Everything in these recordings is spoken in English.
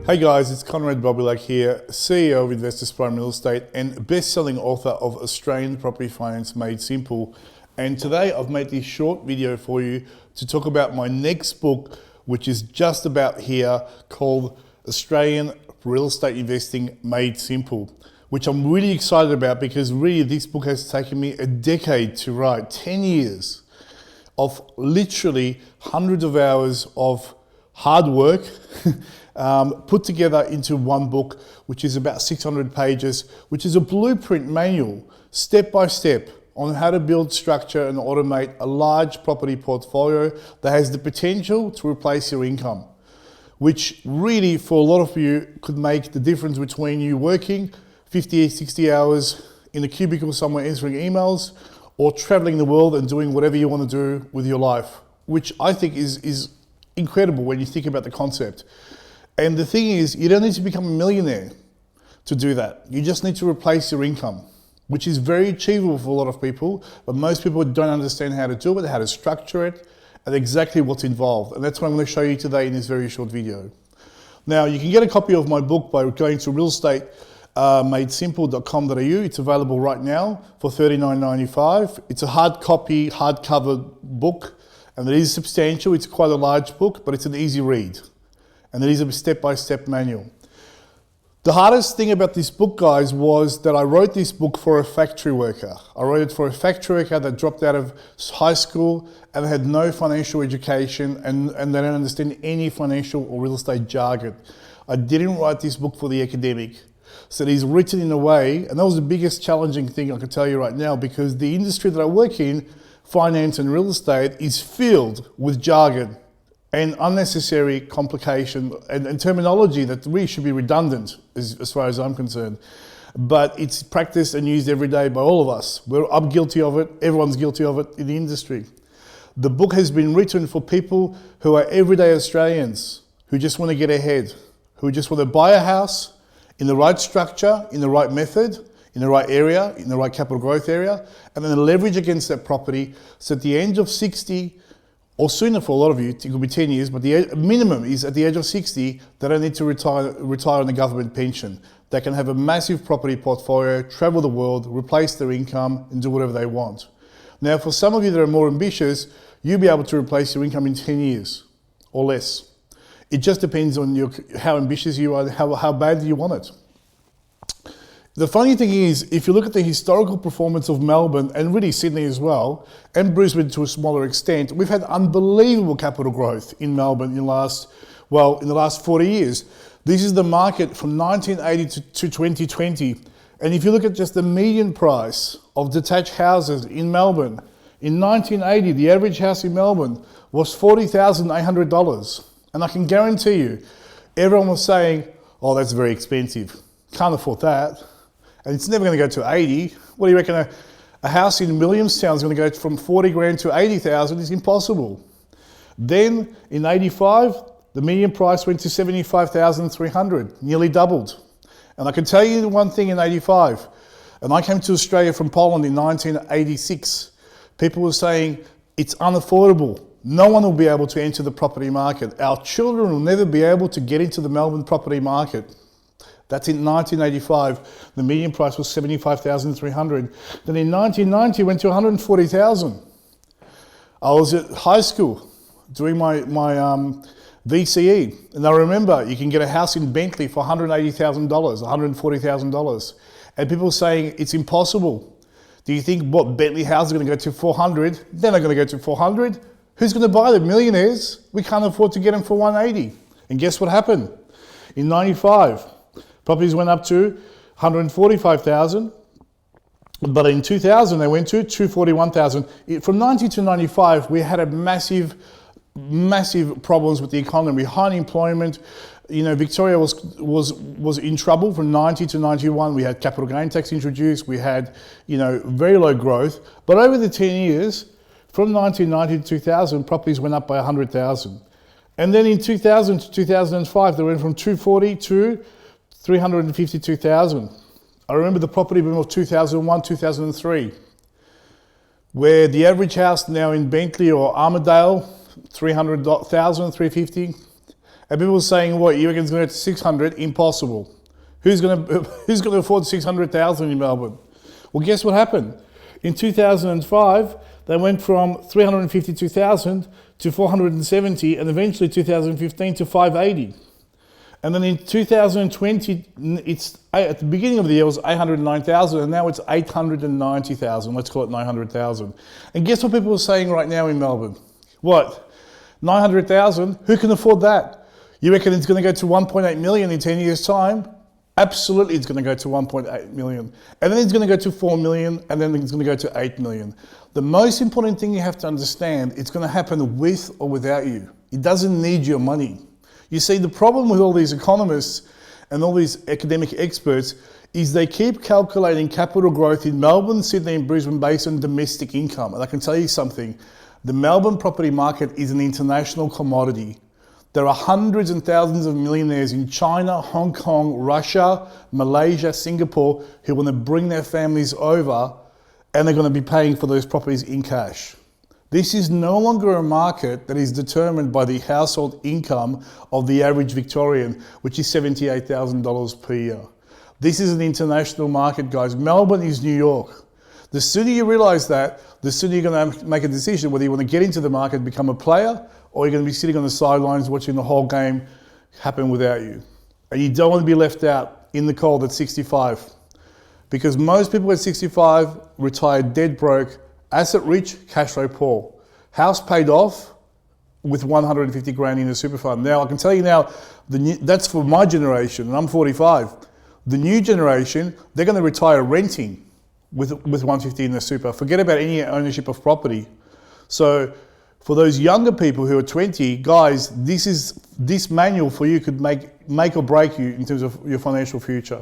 Hey guys, it's Konrad Bobilak here, CEO of Investors Prime Real Estate and best-selling author of Australian Property Finance Made Simple. And today I've made this short video for you to talk about my next book, which is just about here, called Australian Real Estate Investing Made Simple, which I'm really excited about because really this book has taken me a decade to write, 10 years of literally hundreds of hours of hard work put together into one book, which is about 600 pages, which is a blueprint manual, step by step, on how to build, structure and automate a large property portfolio that has the potential to replace your income, which really for a lot of you could make the difference between you working 50, 60 hours in a cubicle somewhere answering emails or traveling the world and doing whatever you want to do with your life, which I think is incredible when you think about the concept. And the thing is, you don't need to become a millionaire to do that. You just need to replace your income, which is very achievable for a lot of people, but most people don't understand how to do it, how to structure it, and exactly what's involved. And that's what I'm going to show you today in this very short video. Now, you can get a copy of my book by going to realestateMadeSimple.com.au. It's available right now for $39.95. It's a hard copy, hardcover book, and it is substantial. It's quite a large book, but it's an easy read. And it is a step-by-step manual. The hardest thing about this book, guys, was that I wrote this book for a factory worker. I wrote it for a factory worker that dropped out of high school and had no financial education and they don't understand any financial or real estate jargon. I didn't write this book for the academic. So it is written in a way, and that was the biggest challenging thing I can tell you right now, because the industry that I work in, finance and real estate, is filled with jargon and unnecessary complication and terminology that really should be redundant as far as I'm concerned. But it's practiced and used every day by all of us. I'm guilty of it, everyone's guilty of it in the industry. The book has been written for people who are everyday Australians, who just want to get ahead, who just want to buy a house in the right structure, in the right method, in the right area, in the right capital growth area, and then leverage against that property so at the age of 60, or sooner for a lot of you, it could be 10 years, but the minimum is at the age of 60, they don't need to retire on a government pension. They can have a massive property portfolio, travel the world, replace their income and do whatever they want. Now, for some of you that are more ambitious, you'll be able to replace your income in 10 years or less. It just depends on how ambitious you are, how bad you want it. The funny thing is, if you look at the historical performance of Melbourne and really Sydney as well, and Brisbane to a smaller extent, we've had unbelievable capital growth in Melbourne in the last 40 years. This is the market from 1980 to 2020. And if you look at just the median price of detached houses in Melbourne, in 1980, the average house in Melbourne was $40,800. And I can guarantee you, everyone was saying, oh, that's very expensive. Can't afford that. And it's never going to go to 80. What do you reckon? A house in Williamstown is going to go from 40 grand to 80,000. It's impossible. Then in 85, the median price went to 75,300, nearly doubled. And I can tell you one thing in 85, and I came to Australia from Poland in 1986. People were saying it's unaffordable. No one will be able to enter the property market. Our children will never be able to get into the Melbourne property market. That's in 1985. The median price was 75,300. Then in 1990, it went to 140,000. I was at high school doing my VCE. And I remember you can get a house in Bentley for $180,000, $140,000. And people were saying it's impossible. Do you think what Bentley house is going to go to 400? They're not going to go to 400. Who's going to buy them? Millionaires. We can't afford to get them for 180. And guess what happened? In 95, properties went up to 145,000, but in 2000 they went to 241,000. From 90 to 95, we had a massive problems with the economy, high unemployment. You know, Victoria was in trouble from 90 to 91. We had capital gain tax introduced. We had, very low growth. But over the 10 years, from 1990 to 2000, properties went up by 100,000. And then in 2000 to 2005, they went from 240 to 352,000. I remember the property boom of 2001, 2003, where the average house now in Bentley or Armadale, 300,000, 350, And people were saying, what, you reckon it's going to go to 600? Impossible. Who's going to afford 600,000 in Melbourne? Well, guess what happened? In 2005, they went from 352,000 to 470, and eventually 2015 to 580. And then in 2020, it's at the beginning of the year it was 809,000, and now it's 890,000. Let's call it 900,000. And guess what people are saying right now in Melbourne? What? 900,000? Who can afford that? You reckon it's going to go to 1.8 million in 10 years' time? Absolutely, it's going to go to 1.8 million. And then it's going to go to 4 million, and then it's going to go to 8 million. The most important thing you have to understand, it's going to happen with or without you. It doesn't need your money. You see, the problem with all these economists and all these academic experts is they keep calculating capital growth in Melbourne, Sydney and Brisbane based on domestic income. And I can tell you something, the Melbourne property market is an international commodity. There are hundreds and thousands of millionaires in China, Hong Kong, Russia, Malaysia, Singapore who want to bring their families over, and they're going to be paying for those properties in cash. This is no longer a market that is determined by the household income of the average Victorian, which is $78,000 per year. This is an international market, guys. Melbourne is New York. The sooner you realize that, the sooner you're going to make a decision whether you want to get into the market, become a player, or you're going to be sitting on the sidelines watching the whole game happen without you. And you don't want to be left out in the cold at 65. Because most people at 65 retire dead broke, asset rich, cash flow poor. House paid off with 150 grand in a super fund. Now, I can tell you now, that's for my generation, and I'm 45. The new generation, they're going to retire renting with 150 in the super. Forget about any ownership of property. So for those younger people who are 20, guys, this manual for you could make or break you in terms of your financial future.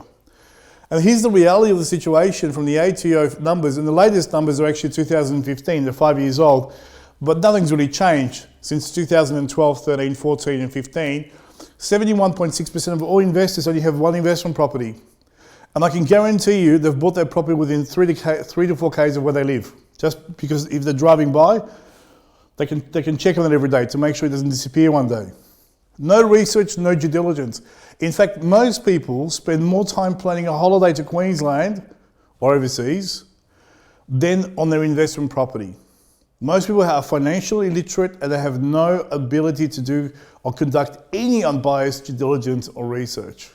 And here's the reality of the situation from the ATO numbers, and the latest numbers are actually 2015, they're 5 years old, but nothing's really changed since 2012, 13, 14 and 15. 71.6% of all investors only have one investment property. And I can guarantee you they've bought their property within 3 to 4 k's of where they live. Just because if they're driving by, they can check on it every day to make sure it doesn't disappear one day. No research, no due diligence. In fact, most people spend more time planning a holiday to Queensland or overseas than on their investment property. Most people are financially illiterate and they have no ability to do or conduct any unbiased due diligence or research.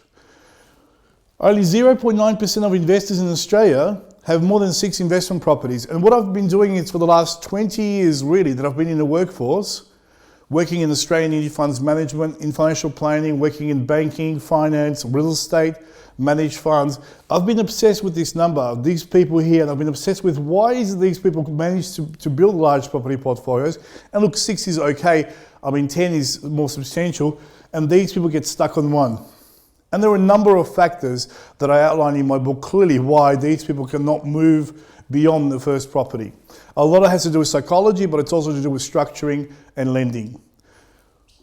Only 0.9% of investors in Australia have more than 6 investment properties. And what I've been doing is for the last 20 years really that I've been in the workforce, working in Australian Unity Funds Management, in financial planning, working in banking, finance, real estate, managed funds. I've been obsessed with this number of these people here, and I've been obsessed with why is these people manage to build large property portfolios. And look, 6 is okay. I mean, 10 is more substantial, and these people get stuck on 1. And there are a number of factors that I outline in my book clearly why these people cannot move beyond the first property. A lot of it has to do with psychology, but it's also to do with structuring and lending.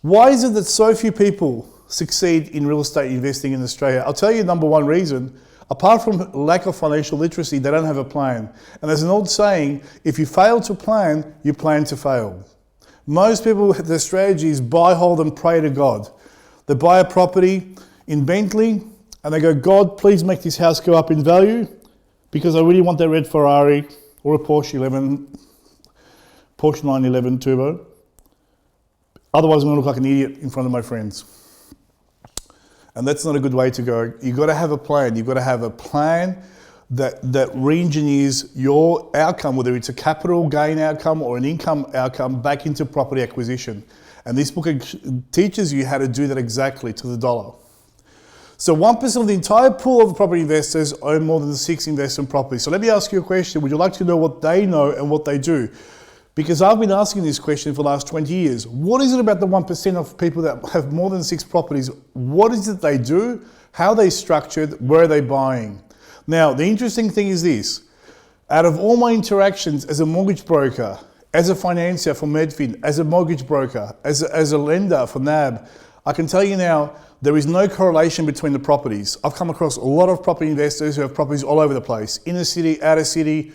Why is it that so few people succeed in real estate investing in Australia? I'll tell you number one reason. Apart from lack of financial literacy, they don't have a plan. And there's an old saying, if you fail to plan, you plan to fail. Most people, their strategy is buy, hold and pray to God. They buy a property in Bentley and they go, God, please make this house go up in value because I really want that red Ferrari or a Porsche 911 Turbo. Otherwise, I'm going to look like an idiot in front of my friends. And that's not a good way to go. You've got to have a plan. You've got to have a plan that re-engineers your outcome, whether it's a capital gain outcome or an income outcome, back into property acquisition. And this book teaches you how to do that exactly to the dollar. So 1% of the entire pool of property investors own more than 6 investment properties. So let me ask you a question. Would you like to know what they know and what they do? Because I've been asking this question for the last 20 years. What is it about the 1% of people that have more than 6 properties? What is it they do? How are they structured? Where are they buying? Now, the interesting thing is this. Out of all my interactions as a mortgage broker, as a financier for Medfin, as a mortgage broker, as a lender for NAB, I can tell you now, there is no correlation between the properties. I've come across a lot of property investors who have properties all over the place. Inner city, outer city,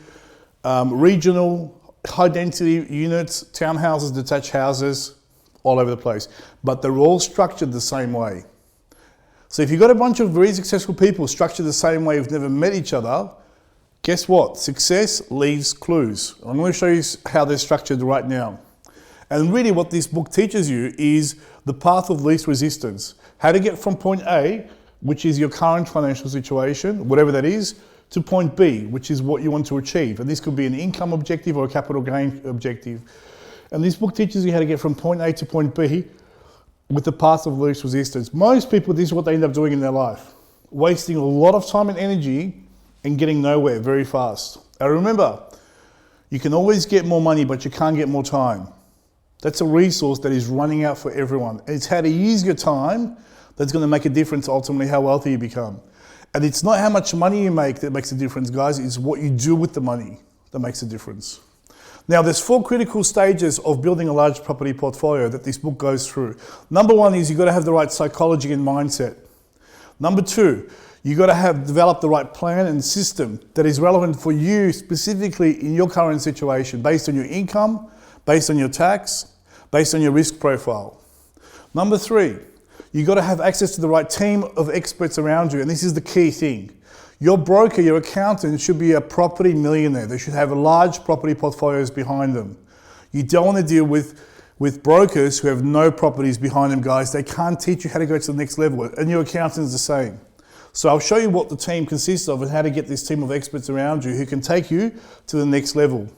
regional, high density units, townhouses, detached houses, all over the place, but they're all structured the same way. So if you've got a bunch of very successful people structured the same way who've never met each other, guess what? Success leaves clues. I'm going to show you how they're structured right now. And really what this book teaches you is the path of least resistance. How to get from point A, which is your current financial situation, whatever that is, to point B, which is what you want to achieve. And this could be an income objective or a capital gain objective. And this book teaches you how to get from point A to point B with the path of least resistance. Most people, this is what they end up doing in their life. Wasting a lot of time and energy and getting nowhere very fast. Now remember, you can always get more money, but you can't get more time. That's a resource that is running out for everyone. And it's how to use your time that's going to make a difference ultimately how wealthy you become. And it's not how much money you make that makes a difference, guys. It's what you do with the money that makes a difference. Now, there's 4 critical stages of building a large property portfolio that this book goes through. Number 1 is you've got to have the right psychology and mindset. Number 2, you've got to develop the right plan and system that is relevant for you specifically in your current situation, based on your income, based on your tax, based on your risk profile. Number 3, you've got to have access to the right team of experts around you, and this is the key thing. Your broker, your accountant should be a property millionaire. They should have large property portfolios behind them. You don't want to deal with brokers who have no properties behind them, guys. They can't teach you how to go to the next level, and your accountant is the same. So I'll show you what the team consists of and how to get this team of experts around you who can take you to the next level.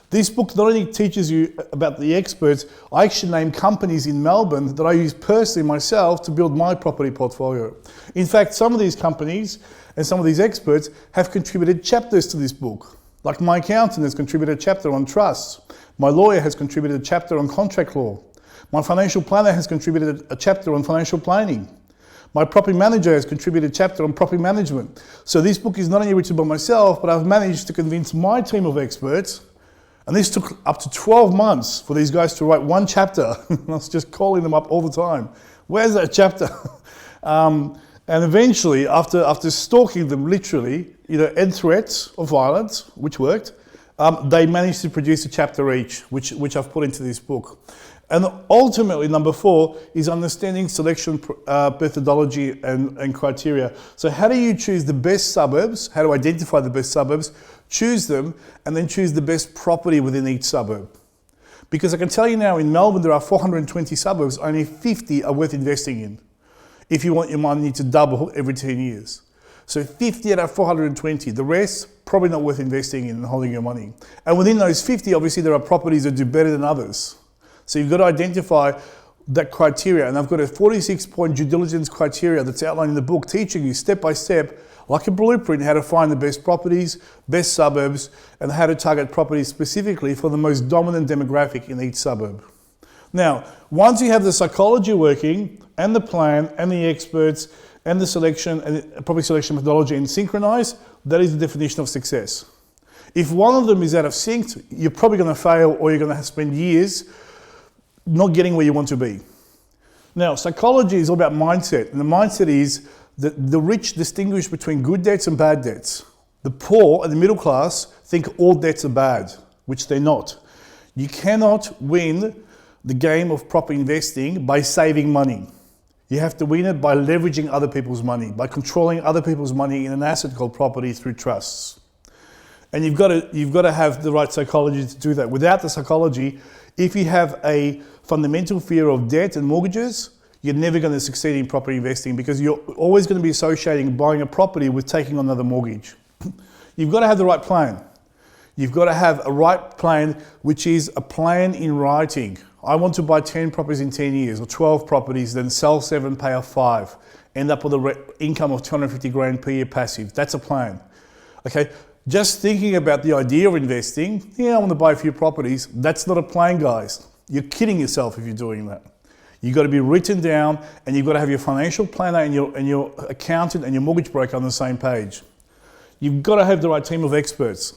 This book not only teaches you about the experts, I actually named companies in Melbourne that I use personally myself to build my property portfolio. In fact, some of these companies and some of these experts have contributed chapters to this book. Like my accountant has contributed a chapter on trusts. My lawyer has contributed a chapter on contract law. My financial planner has contributed a chapter on financial planning. My property manager has contributed a chapter on property management. So this book is not only written by myself, but I've managed to convince my team of experts. And this took up to 12 months for these guys to write one chapter. I was just calling them up all the time. Where's that chapter? And eventually, after stalking them literally, and threats of violence, which worked, they managed to produce a chapter each, which I've put into this book. And ultimately, number 4 is understanding selection methodology and criteria. So how do you choose the best suburbs? How to identify the best suburbs, choose them, and then choose the best property within each suburb? Because I can tell you now, in Melbourne, there are 420 suburbs, only 50 are worth investing in if you want your money to double every 10 years. So 50 out of 420, the rest, probably not worth investing in and holding your money. And within those 50, obviously, there are properties that do better than others. So you've got to identify that criteria. And I've got a 46-point due diligence criteria that's outlined in the book, teaching you step by step, like a blueprint, how to find the best properties, best suburbs, and how to target properties specifically for the most dominant demographic in each suburb. Now, once you have the psychology working, and the plan, and the experts, and the selection, and property selection methodology and synchronized, that is the definition of success. If one of them is out of sync, you're probably going to fail, or you're going to spend years not getting where you want to be. Now, psychology is all about mindset, and the mindset is that the rich distinguish between good debts and bad debts. The poor and the middle class think all debts are bad, which they're not. You cannot win the game of proper investing by saving money. You have to win it by leveraging other people's money, by controlling other people's money in an asset called property through trusts. And you've got to have the right psychology to do that. Without the psychology, if you have a fundamental fear of debt and mortgages, you're never going to succeed in property investing, because you're always going to be associating buying a property with taking on another mortgage. You've got to have the right plan. You've got to have a right plan, which is a plan in writing. I want to buy 10 properties in 10 years, or 12 properties, then sell 7, pay off 5, end up with an income of 250 grand per year passive. That's a plan. Okay, just thinking about the idea of investing, I want to buy a few properties, that's not a plan, guys. You're kidding yourself if you're doing that. You've got to be written down, and you've got to have your financial planner and your accountant and your mortgage broker on the same page. You've got to have the right team of experts.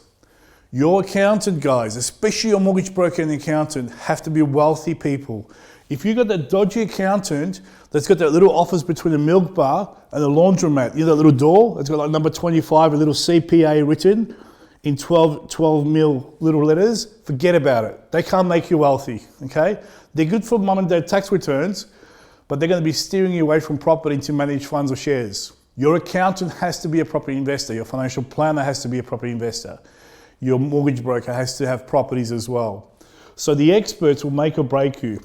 Your accountant, guys, especially your mortgage broker and accountant, have to be wealthy people. If you've got that dodgy accountant that's got that little office between the milk bar and the laundromat, that little door that's got like number 25, a little CPA written, in 12 mil little letters, forget about it. They can't make you wealthy, okay? They're good for mum and dad tax returns, but they're going to be steering you away from property to manage funds or shares. Your accountant has to be a property investor. Your financial planner has to be a property investor. Your mortgage broker has to have properties as well. So the experts will make or break you.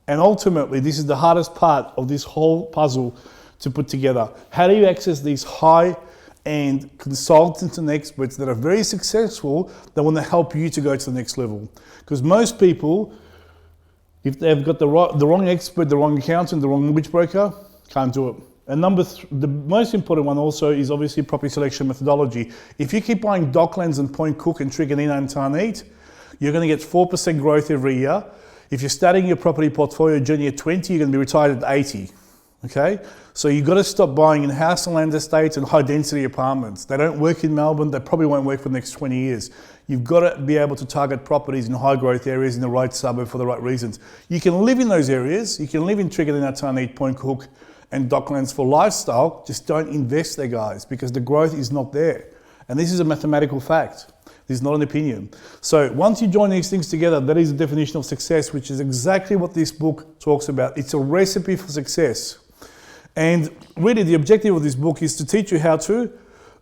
And ultimately, this is the hardest part of this whole puzzle to put together. How do you access these high-end consultants and experts that are very successful that want to help you to go to the next level? Because most people, if they've got the wrong expert, the wrong accountant, the wrong mortgage broker, can't do it. And the most important one also is obviously property selection methodology. If you keep buying Docklands and Point Cook and Trigonina and Tarneet, you're going to get 4% growth every year. If you're starting your property portfolio journey at 20, you're going to be retired at 80. Okay? So you've got to stop buying in house and land estates and high density apartments. They don't work in Melbourne. They probably won't work for the next 20 years. You've got to be able to target properties in high growth areas in the right suburb for the right reasons. You can live in those areas. You can live in Trigonina, Tarneet, Point Cook and Docklands for lifestyle. Just don't invest there, guys, because the growth is not there. And this is a mathematical fact. This is not an opinion. So once you join these things together, that is the definition of success, which is exactly what this book talks about. It's a recipe for success. And really the objective of this book is to teach you how to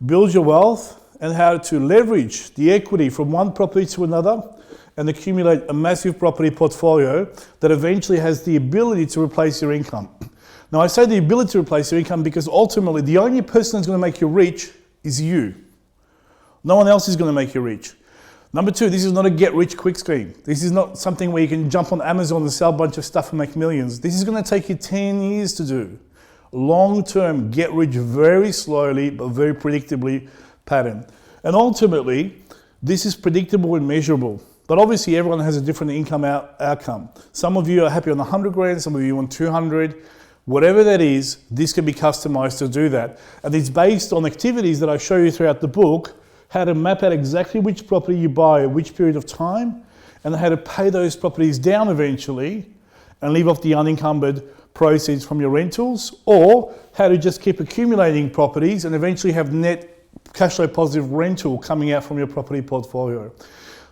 build your wealth and how to leverage the equity from one property to another and accumulate a massive property portfolio that eventually has the ability to replace your income. Now I say the ability to replace your income because ultimately the only person that's going to make you rich is you. No one else is going to make you rich. Number two, this is not a get-rich-quick scheme. This is not something where you can jump on Amazon and sell a bunch of stuff and make millions. This is going to take you 10 years to do. Long-term, get rich very slowly, but very predictably pattern. And ultimately, this is predictable and measurable. But obviously, everyone has a different income outcome. Some of you are happy on 100 grand, some of you on 200. Whatever that is, this can be customized to do that. And it's based on activities that I show you throughout the book, how to map out exactly which property you buy at which period of time, and how to pay those properties down eventually and leave off the unencumbered proceeds from your rentals, or how to just keep accumulating properties and eventually have net cash flow positive rental coming out from your property portfolio.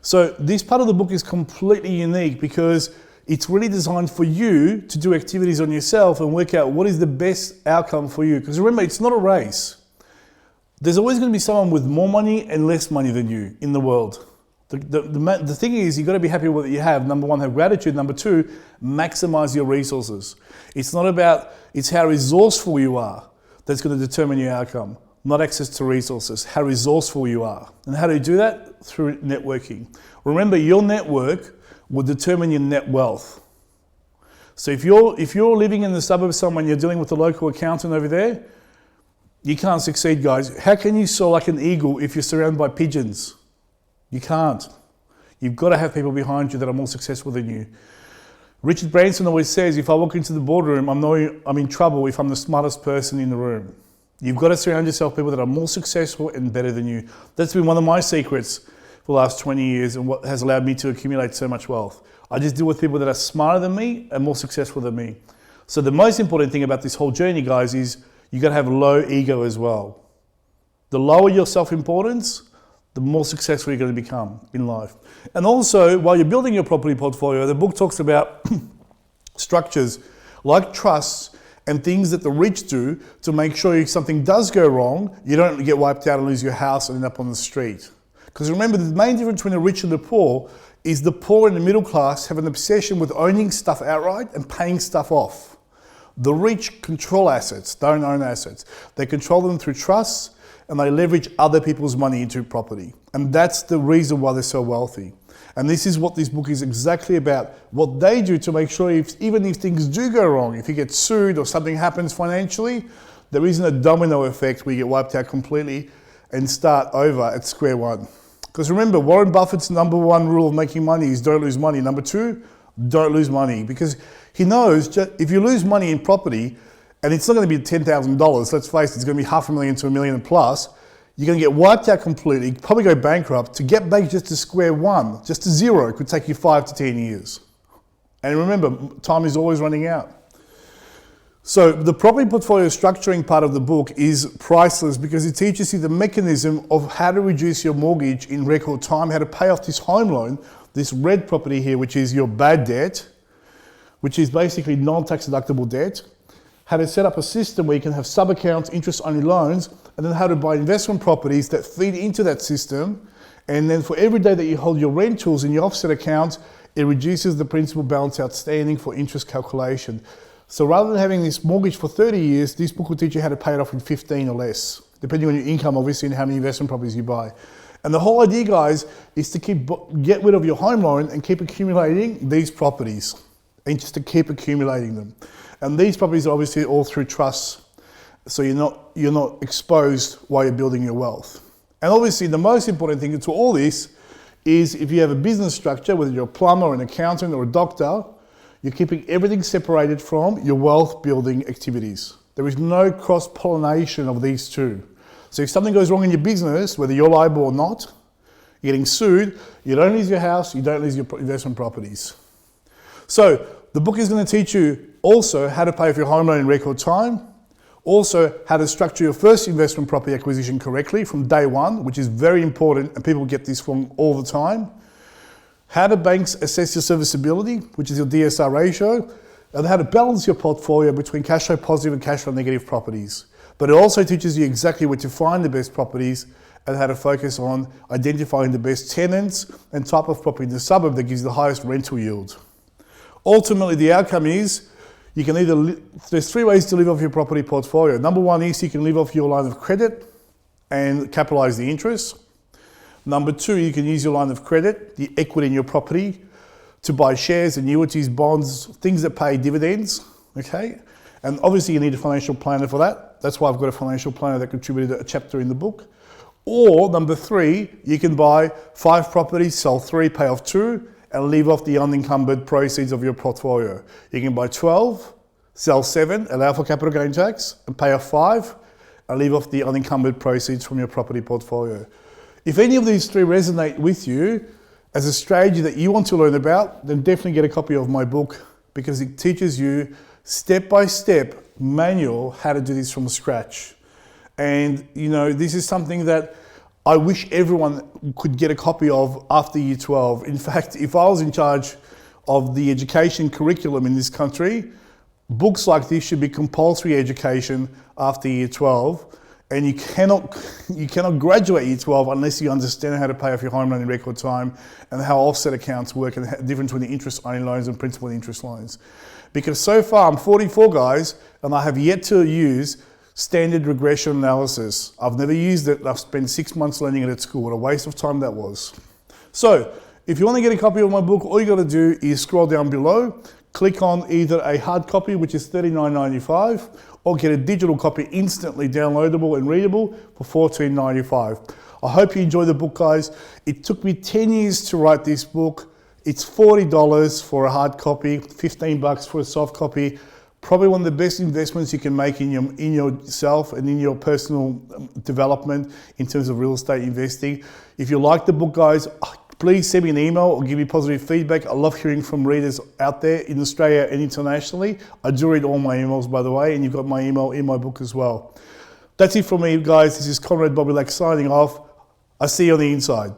So this part of the book is completely unique because it's really designed for you to do activities on yourself and work out what is the best outcome for you. Because remember, it's not a race. There's always going to be someone with more money and less money than you in the world. The thing is, you've got to be happy with what you have. Number one, have gratitude. Number two, maximize your resources. It's not about, it's how resourceful you are that's going to determine your outcome, not access to resources, how resourceful you are. And how do you do that? Through networking. Remember, your network will determine your net wealth. So if you're living in the suburbs somewhere and you're dealing with a local accountant over there, you can't succeed, guys. How can you soar like an eagle if you're surrounded by pigeons? You can't. You've got to have people behind you that are more successful than you. Richard Branson always says, if I walk into the boardroom, I'm in trouble if I'm the smartest person in the room. You've got to surround yourself with people that are more successful and better than you. That's been one of my secrets for the last 20 years and what has allowed me to accumulate so much wealth. I just deal with people that are smarter than me and more successful than me. So the most important thing about this whole journey, guys, is you got to have low ego as well. The lower your self-importance, the more successful you're going to become in life. And also, while you're building your property portfolio, the book talks about structures like trusts and things that the rich do to make sure if something does go wrong, you don't get wiped out and lose your house and end up on the street. Because remember, the main difference between the rich and the poor is the poor and the middle class have an obsession with owning stuff outright and paying stuff off. The rich control assets, don't own assets. They control them through trusts and they leverage other people's money into property. And that's the reason why they're so wealthy. And this is what this book is exactly about. What they do to make sure even if things do go wrong, if you get sued or something happens financially, there isn't a domino effect where you get wiped out completely and start over at square one. Because remember, Warren Buffett's number one rule of making money is don't lose money. Number two, don't lose money. Because he knows if you lose money in property, and it's not going to be $10,000, let's face it, it's going to be $500,000 to $1 million plus, you're going to get wiped out completely, probably go bankrupt. To get back just to square one, just to zero, could take you 5 to 10 years. And remember, time is always running out. So the property portfolio structuring part of the book is priceless because it teaches you the mechanism of how to reduce your mortgage in record time, how to pay off this home loan, this red property here, which is your bad debt, which is basically non-tax deductible debt, how to set up a system where you can have sub-accounts, interest-only loans, and then how to buy investment properties that feed into that system. And then for every day that you hold your rentals in your offset account, it reduces the principal balance outstanding for interest calculation. So rather than having this mortgage for 30 years, this book will teach you how to pay it off in 15 or less, depending on your income, obviously, and how many investment properties you buy. And the whole idea, guys, is to get rid of your home loan and keep accumulating these properties, and just to keep accumulating them. And these properties are obviously all through trusts, so you're not exposed while you're building your wealth. And obviously, the most important thing to all this is if you have a business structure, whether you're a plumber, an accountant, or a doctor, you're keeping everything separated from your wealth building activities. There is no cross-pollination of these two. So if something goes wrong in your business, whether you're liable or not, you're getting sued, you don't lose your house, you don't lose your investment properties. So the book is going to teach you also how to pay off your home loan in record time, also how to structure your first investment property acquisition correctly from day one, which is very important and people get this wrong all the time. How do banks assess your serviceability, which is your DSR ratio, and how to balance your portfolio between cash flow positive and cash flow negative properties. But it also teaches you exactly where to find the best properties and how to focus on identifying the best tenants and type of property in the suburb that gives you the highest rental yield. Ultimately, the outcome is you can there's three ways to live off your property portfolio. Number one is you can live off your line of credit and capitalize the interest. Number two, you can use your line of credit, the equity in your property, to buy shares, annuities, bonds, things that pay dividends, okay? And obviously you need a financial planner for that. That's why I've got a financial planner that contributed a chapter in the book. Or number three, you can buy 5 properties, sell 3, pay off 2, and leave off the unencumbered proceeds of your portfolio. You can buy 12, sell 7, allow for capital gain tax, and pay off 5, and leave off the unencumbered proceeds from your property portfolio. If any of these 3 resonate with you as a strategy that you want to learn about, then definitely get a copy of my book because it teaches you step-by-step manual how to do this from scratch. And you know, this is something that I wish everyone could get a copy of after year 12. In fact, if I was in charge of the education curriculum in this country, books like this should be compulsory education after year 12. And you cannot graduate year 12 unless you understand how to pay off your home loan in record time and how offset accounts work and the difference between the interest-only loans and principal interest loans. Because so far, I'm 44, guys, and I have yet to use standard regression analysis. I've never used it. I've spent 6 months learning it at school. What a waste of time that was. So if you want to get a copy of my book, all you got to do is scroll down below, click on either a hard copy, which is $39.95, or get a digital copy instantly downloadable and readable for $14.95. I hope you enjoy the book, guys. It took me 10 years to write this book. It's $40 for a hard copy, $15 for a soft copy. Probably one of the best investments you can make in yourself and in your personal development in terms of real estate investing. If you like the book, guys, please send me an email or give me positive feedback. I love hearing from readers out there in Australia and internationally. I do read all my emails, by the way, and you've got my email in my book as well. That's it from me, guys. This is Konrad Bobilak signing off. I'll see you on the inside.